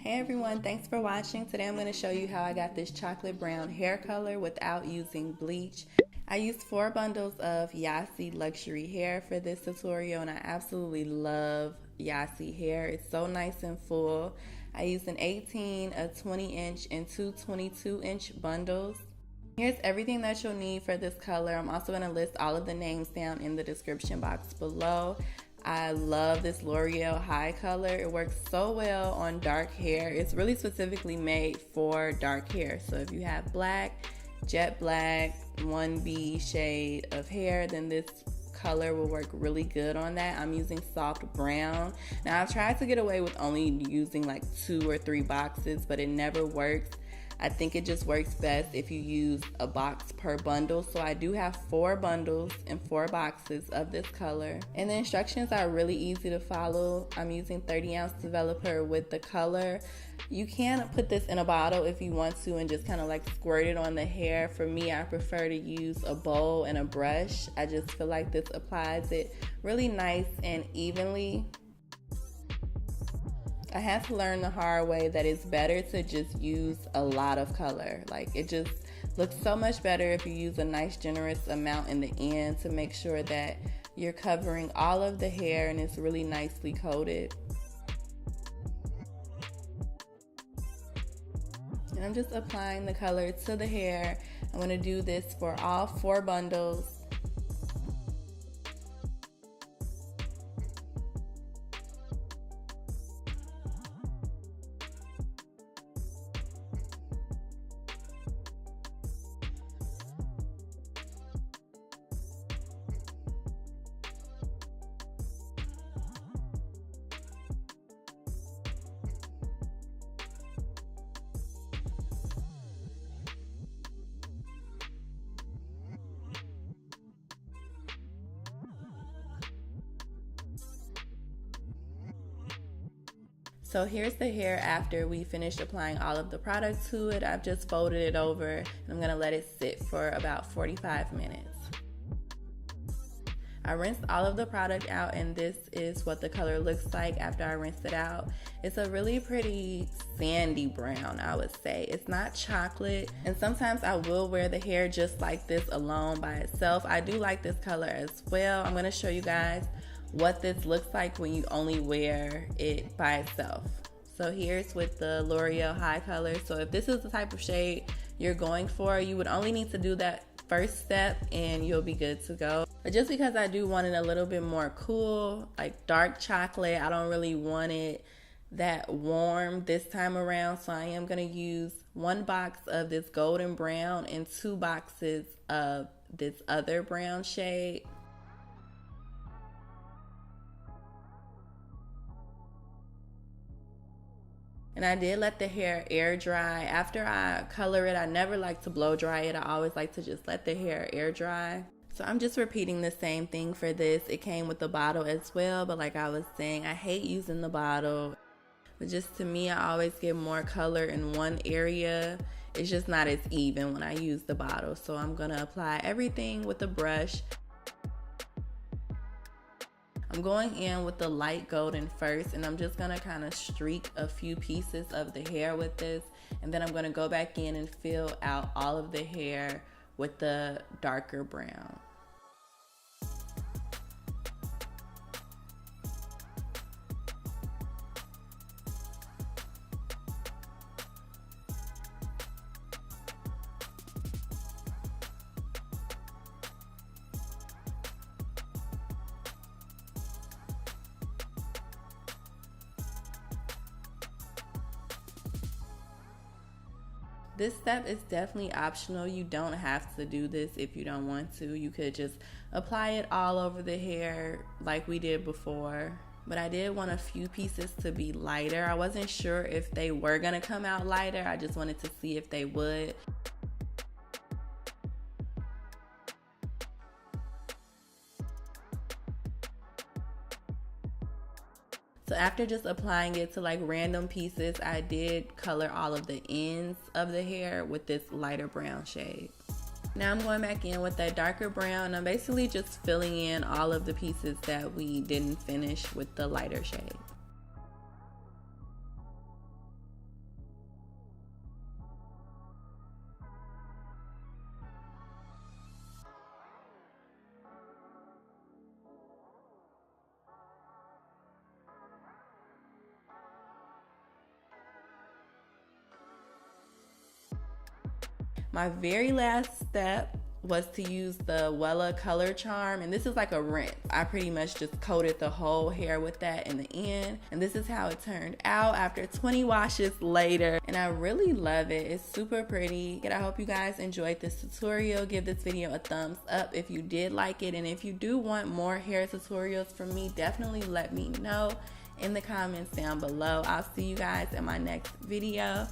Hey everyone, thanks for watching. Today I'm going to show you how I got this chocolate brown hair color without using bleach. I used 4 bundles of Yhasi luxury hair for this tutorial and I absolutely love Yhasi hair. It's so nice and full. I used an 18, a 20 inch, and 2 22 inch bundles. Here's everything that you'll need for this color. I'm also going to list all of the names down in the description box below. I love this Loreal HiColor. It works so well on dark hair. It's really specifically made for dark hair. So if you have black, jet black, 1B shade of hair, then this color will work really good on that. I'm using soft brown. Now I've tried to get away with only using like 2 or 3 boxes, but it never works. I think it just works best if you use a box per bundle. So I do have 4 bundles and 4 boxes of this color. And the instructions are really easy to follow. I'm using 30-ounce developer with the color. You can put this in a bottle if you want to and just kind of like squirt it on the hair. For me, I prefer to use a bowl and a brush. I just feel like this applies it really nice and evenly. I had to learn the hard way that it's better to just use a lot of color. Like, it just looks so much better if you use a nice generous amount in the end to make sure that you're covering all of the hair and it's really nicely coated. And I'm just applying the color to the hair. I'm going to do this for all 4 bundles. So here's the hair after we finished applying all of the product to it. I've just folded it over and I'm gonna let it sit for about 45 minutes. I rinsed all of the product out and this is what the color looks like after I rinsed it out. It's a really pretty sandy brown, I would say. It's not chocolate, and sometimes I will wear the hair just like this alone by itself. I do like this color as well. I'm gonna show you guys what this looks like when you only wear it by itself. So here's with the Loreal HiColor. So if this is the type of shade you're going for, you would only need to do that first step and you'll be good to go. But just because I do want it a little bit more cool, like dark chocolate, I don't really want it that warm this time around. So I am gonna use 1 box of this golden brown and 2 boxes of this other brown shade. And I did let the hair air dry. After I color it, I never like to blow dry it. I always like to just let the hair air dry. So I'm just repeating the same thing for this. It came with the bottle as well, but like I was saying, I hate using the bottle. But just to me, I always get more color in one area. It's just not as even when I use the bottle. So I'm gonna apply everything with a brush. I'm going in with the light golden first, and I'm just gonna kind of streak a few pieces of the hair with this, and then I'm gonna go back in and fill out all of the hair with the darker brown. This step is definitely optional. You don't have to do this if you don't want to. You could just apply it all over the hair like we did before. But I did want a few pieces to be lighter. I wasn't sure if they were gonna come out lighter. I just wanted to see if they would. So after just applying it to like random pieces, I did color all of the ends of the hair with this lighter brown shade. Now I'm going back in with that darker brown. I'm basically just filling in all of the pieces that we didn't finish with the lighter shade. My very last step was to use the Wella color charm, and this is like a rinse. I pretty much just coated the whole hair with that in the end, and this is how it turned out after 20 washes later, and I really love it. It's super pretty, and I hope you guys enjoyed this tutorial. Give this video a thumbs up if you did like it, and if you do want more hair tutorials from me, definitely let me know in the comments down below. I'll see you guys in my next video.